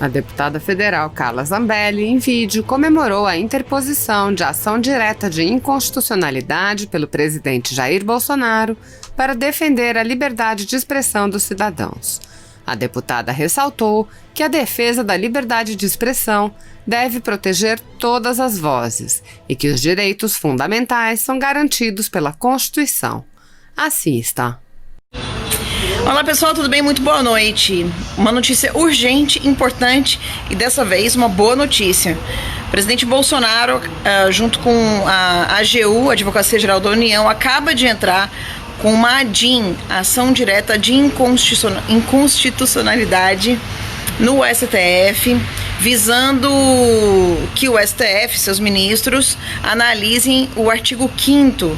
A deputada federal Carla Zambelli, em vídeo, comemorou a interposição de ação direta de inconstitucionalidade pelo presidente Jair Bolsonaro para defender a liberdade de expressão dos cidadãos. A deputada ressaltou que a defesa da liberdade de expressão deve proteger todas as vozes e que os direitos fundamentais são garantidos pela Constituição. Assista. Olá pessoal, tudo bem? Muito boa noite. Uma notícia urgente, importante e dessa vez uma boa notícia. O presidente Bolsonaro, junto com a AGU, a Advocacia Geral da União, acaba de entrar com uma ADIM, Ação Direta de Inconstitucionalidade, no STF, visando que o STF, seus ministros, analisem o artigo 5º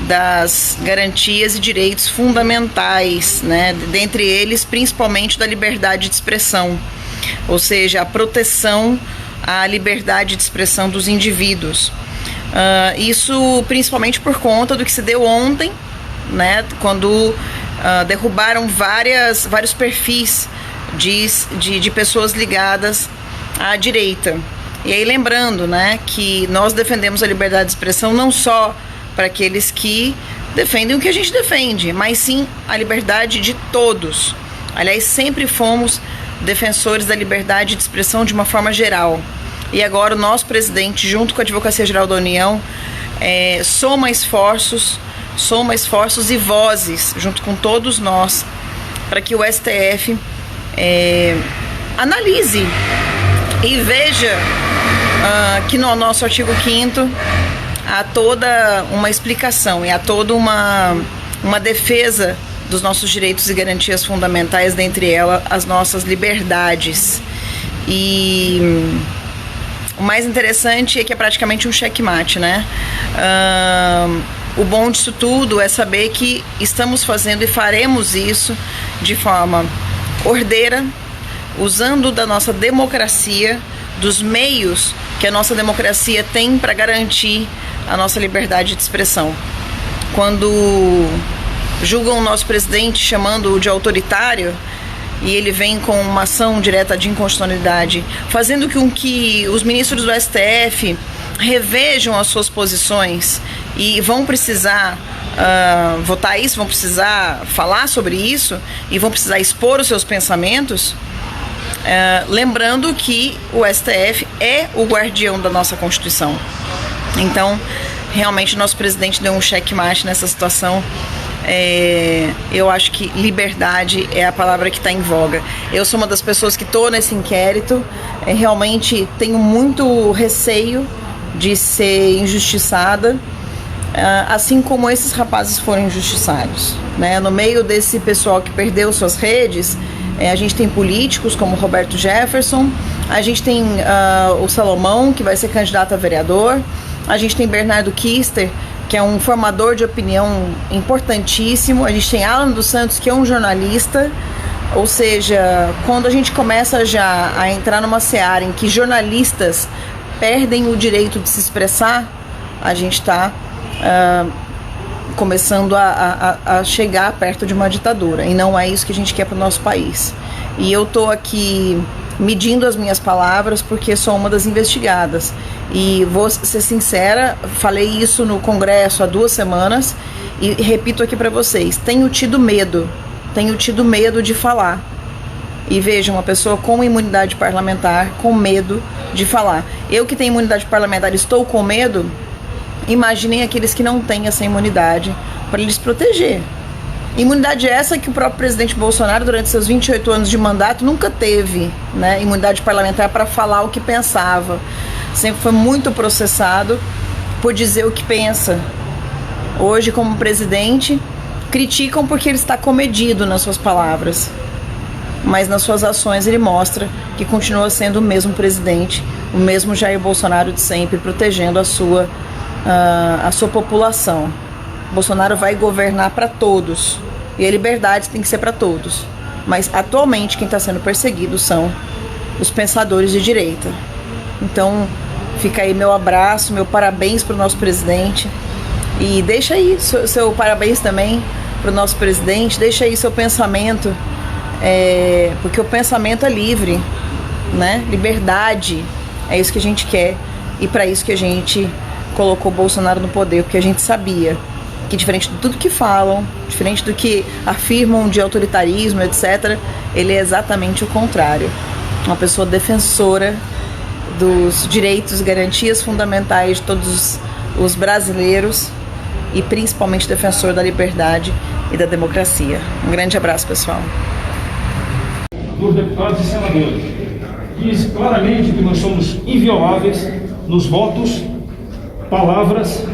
das garantias e direitos fundamentais, né? Dentre eles, principalmente da liberdade de expressão, ou seja, a proteção à liberdade de expressão dos indivíduos. Isso principalmente por conta do que se deu ontem, né? Quando derrubaram vários perfis de pessoas ligadas à direita. E aí lembrando, né, que nós defendemos a liberdade de expressão não só para aqueles que defendem o que a gente defende, mas sim a liberdade de todos. Aliás, sempre fomos defensores da liberdade de expressão de uma forma geral. E agora o nosso presidente, junto com a Advocacia Geral da União, soma esforços e vozes, junto com todos nós, para que o STF analise e veja que no nosso artigo 5º há toda uma explicação e há toda uma defesa dos nossos direitos e garantias fundamentais, dentre elas as nossas liberdades. E o mais interessante é que é praticamente um checkmate, né? O bom disso tudo é saber que estamos fazendo e faremos isso de forma ordeira, usando da nossa democracia, dos meios que a nossa democracia tem para garantir a nossa liberdade de expressão. Quando julgam o nosso presidente chamando-o de autoritário, e ele vem com uma ação direta de inconstitucionalidade, fazendo com que os ministros do STF revejam as suas posições e vão precisar votar isso, vão precisar falar sobre isso e vão precisar expor os seus pensamentos, lembrando que o STF é o guardião da nossa Constituição. Então, realmente, nosso presidente deu um checkmate nessa situação. Eu acho que liberdade é a palavra que está em voga. Eu sou uma das pessoas que estou nesse inquérito. Realmente tenho muito receio de ser injustiçada, assim como esses rapazes foram injustiçados, né? No meio desse pessoal que perdeu suas redes, a gente tem políticos como Roberto Jefferson, a gente tem o Salomão, que vai ser candidato a vereador, a gente tem Bernardo Kister, que é um formador de opinião importantíssimo, a gente tem Alan dos Santos, que é um jornalista. Ou seja, quando a gente começa já a entrar numa seara em que jornalistas perdem o direito de se expressar, a gente está começando a chegar perto de uma ditadura, e não é isso que a gente quer para o nosso país. E eu estou aqui medindo as minhas palavras porque sou uma das investigadas, e vou ser sincera, falei isso no Congresso há 2 semanas e repito aqui para vocês, tenho tido medo de falar. E veja, uma pessoa com imunidade parlamentar com medo de falar. Eu que tenho imunidade parlamentar estou com medo. Imaginem aqueles que não têm essa imunidade para lhes proteger. Imunidade essa que o próprio presidente Bolsonaro, durante seus 28 anos de mandato, nunca teve, né? Imunidade parlamentar para falar o que pensava. Sempre foi muito processado por dizer o que pensa. Hoje, como presidente, criticam porque ele está comedido nas suas palavras. Mas nas suas ações ele mostra que continua sendo o mesmo presidente, o mesmo Jair Bolsonaro de sempre, protegendo a sua população. Bolsonaro vai governar para todos e a liberdade tem que ser para todos. Mas atualmente quem está sendo perseguido são os pensadores de direita. Então fica aí meu abraço, meu parabéns para o nosso presidente. E deixa aí seu parabéns também para o nosso presidente, deixa aí seu pensamento, porque o pensamento é livre. né? Liberdade, é isso que a gente quer, e para isso que a gente colocou Bolsonaro no poder, porque a gente sabia que, diferente de tudo que falam, diferente do que afirmam de autoritarismo, etc., ele é exatamente o contrário. Uma pessoa defensora dos direitos e garantias fundamentais de todos os brasileiros e principalmente defensor da liberdade e da democracia. Um grande abraço, pessoal. Dos deputados e senadores, diz claramente que nós somos invioláveis nos votos, palavras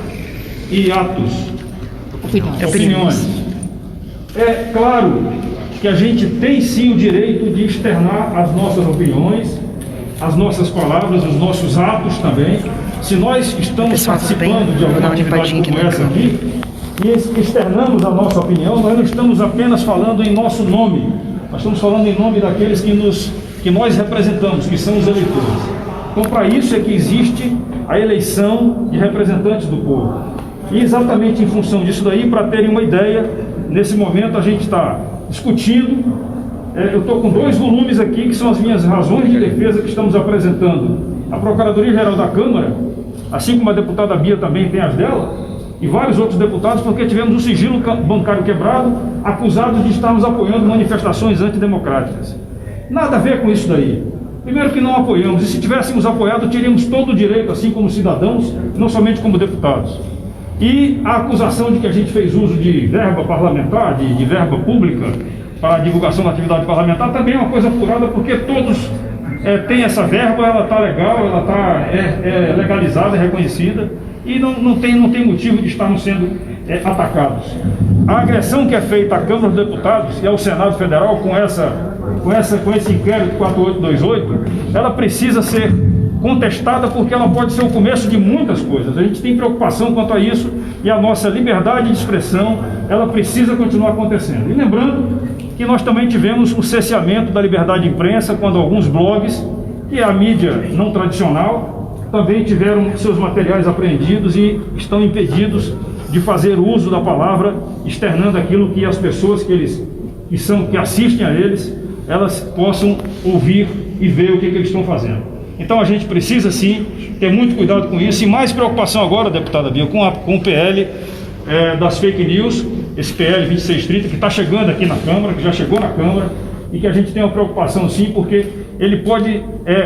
e atos. Opiniões. É claro que a gente tem sim o direito de externar as nossas opiniões, as nossas palavras, os nossos atos também. Se nós estamos participando de alguma atividade como essa aqui e externamos a nossa opinião, nós não estamos apenas falando em nosso nome, nós estamos falando em nome daqueles que nós representamos, que são os eleitores. Então, para isso é que existe a eleição de representantes do povo. E exatamente em função disso daí, para terem uma ideia, nesse momento a gente está discutindo, eu estou com 2 volumes aqui, que são as minhas razões de defesa que estamos apresentando à Procuradoria-Geral da Câmara, assim como a deputada Bia também tem as dela, e vários outros deputados, porque tivemos um sigilo bancário quebrado, acusados de estarmos apoiando manifestações antidemocráticas. Nada a ver com isso daí. Primeiro que não apoiamos, e se tivéssemos apoiado, teríamos todo o direito, assim como cidadãos, não somente como deputados. E a acusação de que a gente fez uso de verba parlamentar, de verba pública, para a divulgação da atividade parlamentar, também é uma coisa apurada, porque todos têm essa verba, ela está legal, ela está legalizada, reconhecida, e não tem motivo de estarmos sendo atacados. A agressão que é feita à Câmara dos Deputados e ao Senado Federal com esse inquérito 4828, ela precisa ser contestada, porque ela pode ser o começo de muitas coisas. A gente tem preocupação quanto a isso, e a nossa liberdade de expressão, ela precisa continuar acontecendo. E lembrando que nós também tivemos o cerceamento da liberdade de imprensa, quando alguns blogs, que é a mídia não tradicional, também tiveram seus materiais apreendidos e estão impedidos de fazer uso da palavra, externando aquilo que as pessoas que assistem a eles, elas possam ouvir e ver o que eles estão fazendo. Então a gente precisa sim ter muito cuidado com isso, e mais preocupação agora, deputada Bia, com o PL das fake news, esse PL 2630 que está chegando aqui na Câmara, que já chegou na Câmara, e que a gente tem uma preocupação sim, porque ele pode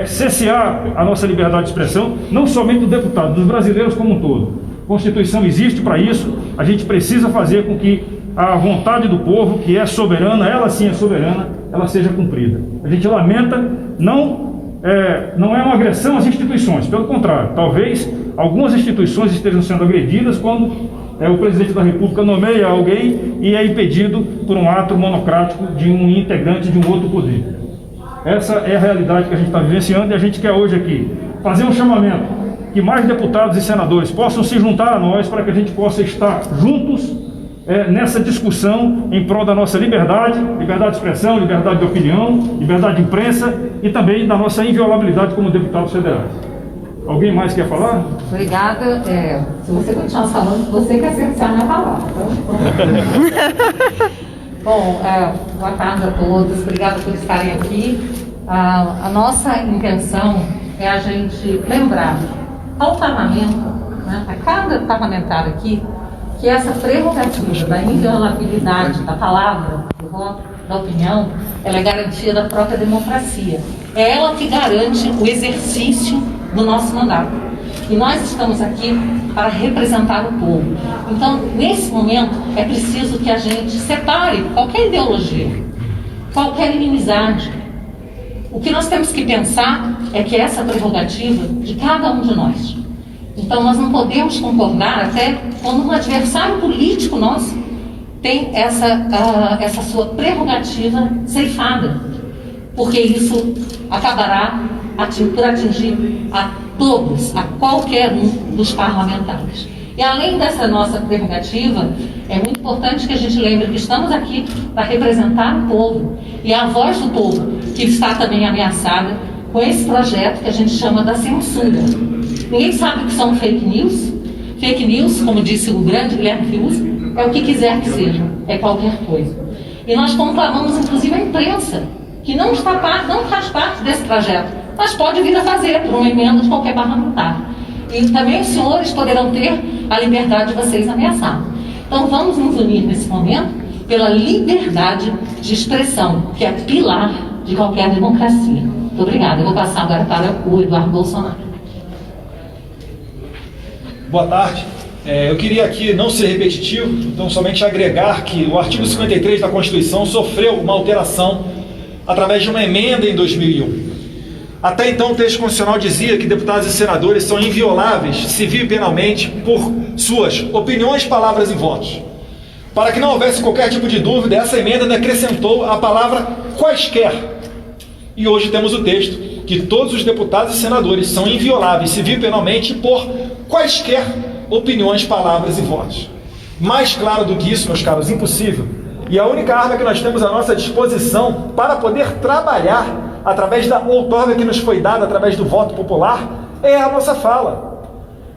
cercear a nossa liberdade de expressão, não somente do deputado, dos brasileiros como um todo. A Constituição existe para isso, a gente precisa fazer com que a vontade do povo, que é soberana, ela sim é soberana, ela seja cumprida. A gente lamenta, não é uma agressão às instituições, pelo contrário, talvez algumas instituições estejam sendo agredidas quando o presidente da República nomeia alguém e é impedido por um ato monocrático de um integrante de um outro poder. Essa é a realidade que a gente está vivenciando, e a gente quer hoje aqui fazer um chamamento que mais deputados e senadores possam se juntar a nós, para que a gente possa estar juntos nessa discussão em prol da nossa liberdade de expressão, liberdade de opinião, liberdade de imprensa, e também da nossa inviolabilidade como deputados federais. Alguém mais quer falar? Obrigada. Se você continuar falando, você quer cercear a minha palavra. Bom, boa tarde a todos. Obrigada por estarem aqui. A nossa intenção é a gente lembrar ao parlamento, né, a cada parlamentar aqui, que essa prerrogativa da inviolabilidade da palavra, do voto, da opinião, ela é garantia da própria democracia. É ela que garante o exercício do nosso mandato. E nós estamos aqui para representar o povo. Então, nesse momento, é preciso que a gente separe qualquer ideologia, qualquer inimizade. O que nós temos que pensar é que essa é a prerrogativa de cada um de nós. Então, nós não podemos concordar até quando um adversário político nosso tem essa sua prerrogativa ceifada, porque isso acabará por atingir a todos, a qualquer um dos parlamentares. E além dessa nossa prerrogativa, é muito importante que a gente lembre que estamos aqui para representar o povo, e a voz do povo que está também ameaçada com esse projeto que a gente chama da censura. Ninguém sabe o que são fake news. Fake news, como disse o grande Guilherme Fiuza, é o que quiser que seja, é qualquer coisa. E nós conclamamos inclusive a imprensa, que não faz parte desse projeto, mas pode vir a fazer por uma emenda de qualquer parlamentar. E também os senhores poderão ter a liberdade de vocês ameaçar. Então vamos nos unir nesse momento pela liberdade de expressão, que é pilar de qualquer democracia. Muito obrigada. Eu vou passar agora para o Eduardo Bolsonaro. Boa tarde. Eu queria aqui não ser repetitivo, então somente agregar que o artigo 53 da Constituição sofreu uma alteração através de uma emenda em 2001. Até então o texto constitucional dizia que deputados e senadores são invioláveis civil e penalmente por suas opiniões, palavras e votos. Para que não houvesse qualquer tipo de dúvida, essa emenda acrescentou a palavra quaisquer. E hoje temos o texto que todos os deputados e senadores são invioláveis civil e penalmente por quaisquer opiniões, palavras e votos. Mais claro do que isso, meus caros, impossível. E a única arma que nós temos à nossa disposição para poder trabalhar através da outorga que nos foi dada através do voto popular é a nossa fala.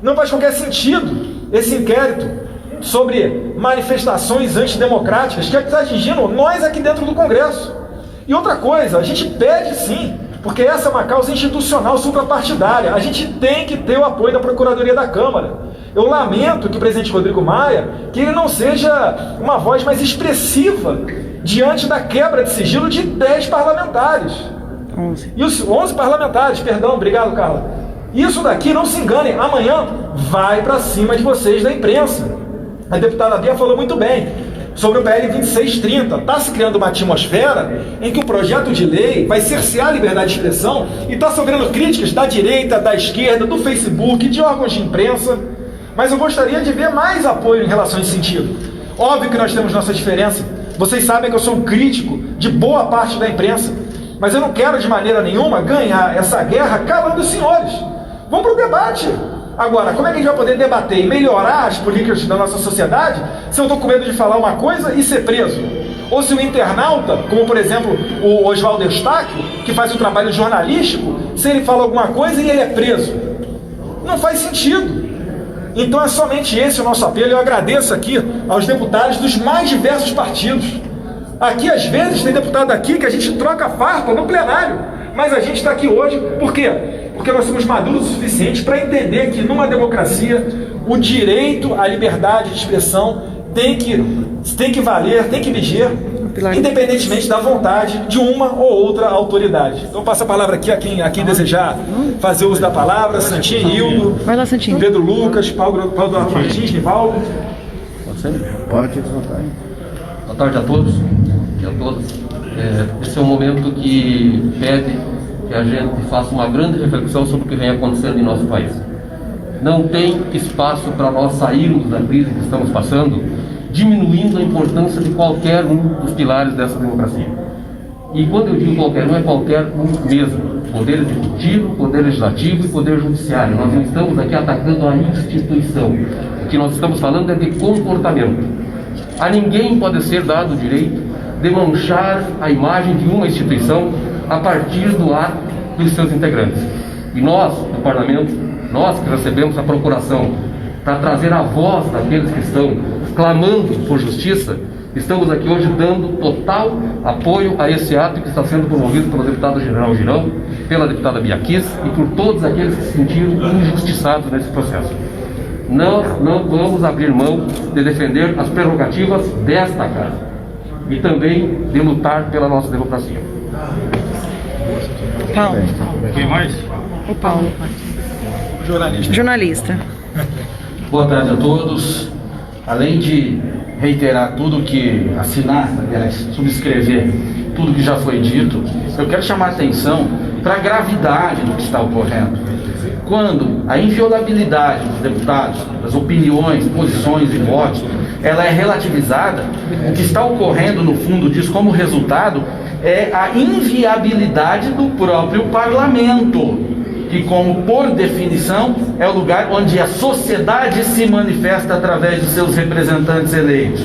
Não faz qualquer sentido esse inquérito sobre manifestações antidemocráticas que está atingindo nós aqui dentro do Congresso. E outra coisa, a gente pede sim, porque essa é uma causa institucional suprapartidária, a gente tem que ter o apoio da Procuradoria da Câmara. Eu lamento que o presidente Rodrigo Maia, que ele não seja uma voz mais expressiva diante da quebra de sigilo de 10 parlamentares. 11. E os 11 parlamentares, perdão, obrigado, Carla. Isso daqui, não se enganem, amanhã vai para cima de vocês da imprensa. A deputada Bia falou muito bem sobre o PL 2630. Está se criando uma atmosfera em que o projeto de lei vai cercear a liberdade de expressão e está sofrendo críticas da direita, da esquerda, do Facebook, de órgãos de imprensa. Mas eu gostaria de ver mais apoio em relação a esse sentido. Óbvio que nós temos nossa diferença. Vocês sabem que eu sou um crítico de boa parte da imprensa. Mas eu não quero de maneira nenhuma ganhar essa guerra calando os senhores. Vamos para o debate. Agora, como é que a gente vai poder debater e melhorar as políticas da nossa sociedade se eu estou com medo de falar uma coisa e ser preso? Ou se o internauta, como por exemplo o Oswaldo Eustáquio, que faz um trabalho jornalístico, se ele fala alguma coisa e ele é preso? Não faz sentido. Então é somente esse o nosso apelo. Eu agradeço aqui aos deputados dos mais diversos partidos. Aqui, às vezes, tem deputado aqui que a gente troca farpa no plenário, mas a gente está aqui hoje, por quê? Porque nós somos maduros o suficiente para entender que numa democracia o direito à liberdade de expressão tem que valer, tem que viger, independentemente da vontade de uma ou outra autoridade. Então passo a palavra aqui a quem desejar fazer uso da palavra. Santinho, Hildo, Pedro Lucas, Paulo Martins, Nivaldo. Pode soltar aí. Boa tarde a todos e a todas. Esse é um momento que pede que a gente faça uma grande reflexão sobre o que vem acontecendo em nosso país. Não tem espaço para nós sairmos da crise que estamos passando, diminuindo a importância de qualquer um dos pilares dessa democracia. E quando eu digo qualquer um, é qualquer um mesmo. Poder executivo, poder legislativo e poder judiciário. Nós não estamos aqui atacando a instituição. O que nós estamos falando é de comportamento. A ninguém pode ser dado o direito de manchar a imagem de uma instituição a partir do ato dos seus integrantes. E nós, do Parlamento, nós que recebemos a procuração para trazer a voz daqueles que estão clamando por justiça, estamos aqui hoje dando total apoio a esse ato que está sendo promovido pelo deputado General Girão, pela deputada Bia Kiss e por todos aqueles que se sentiram injustiçados nesse processo. Nós não vamos abrir mão de defender as prerrogativas desta casa e também de lutar pela nossa democracia. Paulo. Quem mais? O Paulo. Jornalista. Boa tarde a todos. Além de reiterar tudo que assinar, aliás, subscrever tudo que já foi dito, eu quero chamar a atenção para a gravidade do que está ocorrendo. Quando a inviolabilidade dos deputados, das opiniões, posições e votos, ela é relativizada, o que está ocorrendo no fundo disso como resultado é a inviabilidade do próprio parlamento, que como por definição é o lugar onde a sociedade se manifesta através de seus representantes eleitos.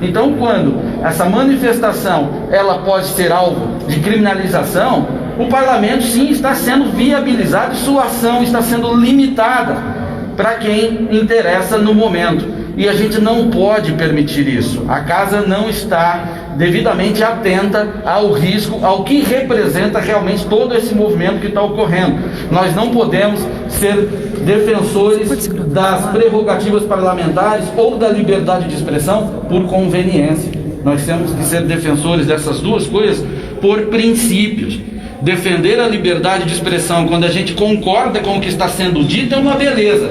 Então, quando essa manifestação ela pode ser alvo de criminalização, o parlamento sim está sendo viabilizado e sua ação está sendo limitada para quem interessa no momento. e a gente não pode permitir isso. A casa não está devidamente atenta ao risco, ao que representa realmente todo esse movimento que está ocorrendo. Nós não podemos ser defensores das prerrogativas parlamentares ou da liberdade de expressão por conveniência. Nós temos que ser defensores dessas duas coisas por princípios. Defender a liberdade de expressão quando a gente concorda com o que está sendo dito é uma beleza.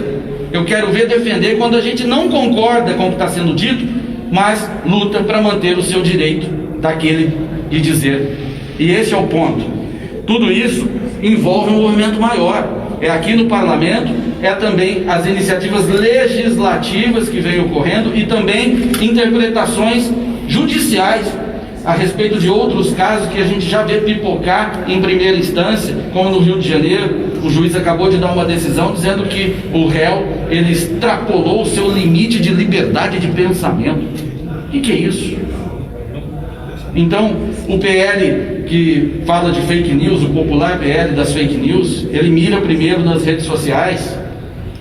Eu quero ver defender quando a gente não concorda com o que está sendo dito, mas luta para manter o seu direito daquele de dizer. E esse é o ponto. Tudo isso envolve um movimento maior. É aqui no parlamento, é também as iniciativas legislativas que vêm ocorrendo e também interpretações judiciais a respeito de outros casos que a gente já vê pipocar em primeira instância, como no Rio de Janeiro. O juiz acabou de dar uma decisão dizendo que o réu, ele extrapolou o seu limite de liberdade de pensamento. O que é isso? Então, o PL que fala de fake news, o popular PL das fake news, ele mira primeiro nas redes sociais,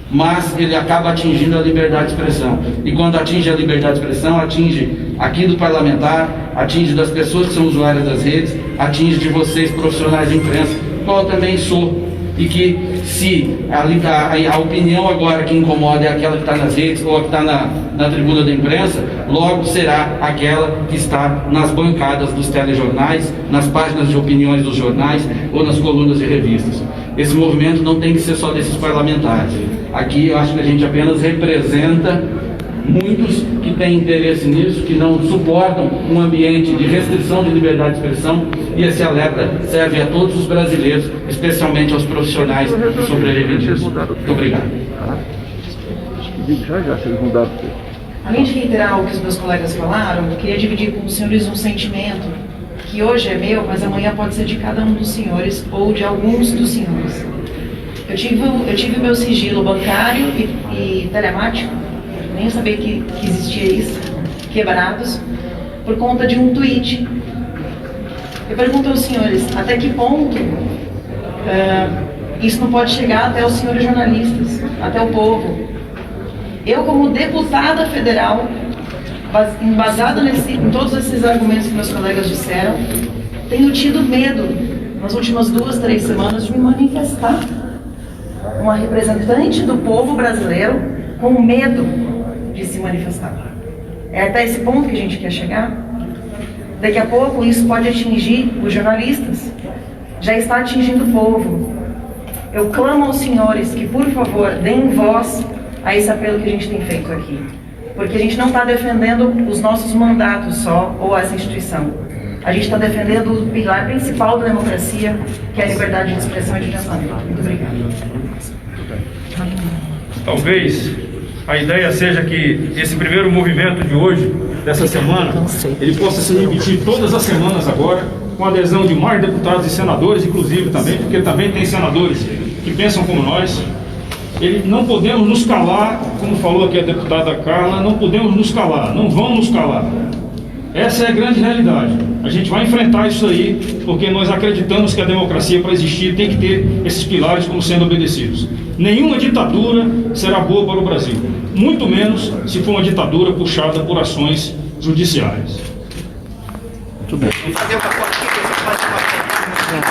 mas ele acaba atingindo a liberdade de expressão. E quando atinge a liberdade de expressão, atinge aqui do parlamentar, atinge das pessoas que são usuárias das redes, atinge de vocês, profissionais de imprensa, qual eu também sou. E que se a opinião agora que incomoda é aquela que está nas redes ou a que está na tribuna da imprensa, logo será aquela que está nas bancadas dos telejornais, nas páginas de opiniões dos jornais ou nas colunas de revistas. Esse movimento não tem que ser só desses parlamentares. Aqui eu acho que a gente apenas representa muitos que têm interesse nisso, que não suportam um ambiente de restrição de liberdade de expressão, e esse alerta serve a todos os brasileiros, especialmente aos profissionais que sobrevivem disso. Muito obrigado. Além de reiterar o que os meus colegas falaram, eu queria dividir com os senhores um sentimento que hoje é meu, mas amanhã pode ser de cada um dos senhores ou de alguns dos senhores. Eu tive meu sigilo bancário e telemático, nem sabia que existia isso, quebrados, por conta de um tweet. Eu pergunto aos senhores, até que ponto isso não pode chegar até os senhores jornalistas, até o povo? Eu, como deputada federal, embasada em todos esses argumentos que meus colegas disseram, tenho tido medo, nas últimas 2, 3 semanas, de me manifestar. Uma representante do povo brasileiro com medo de se manifestar. É até esse ponto que a gente quer chegar. Daqui a pouco isso pode atingir os jornalistas. Já está atingindo o povo. Eu clamo aos senhores que, por favor, deem voz a esse apelo que a gente tem feito aqui. Porque a gente não está defendendo os nossos mandatos só, ou essa instituição. A gente está defendendo o pilar principal da democracia, que é a liberdade de expressão e de pensamento. Muito obrigada. Talvez a ideia seja que esse primeiro movimento de hoje, dessa semana, ele possa se repetir todas as semanas agora, com a adesão de mais deputados e senadores, inclusive também, porque também tem senadores que pensam como nós. Não podemos nos calar, como falou aqui a deputada Carla, não podemos nos calar, não vamos nos calar. Essa é a grande realidade. A gente vai enfrentar isso aí, porque nós acreditamos que a democracia, para existir, tem que ter esses pilares como sendo obedecidos. Nenhuma ditadura será boa para o Brasil, muito menos se for uma ditadura puxada por ações judiciais. Muito bem.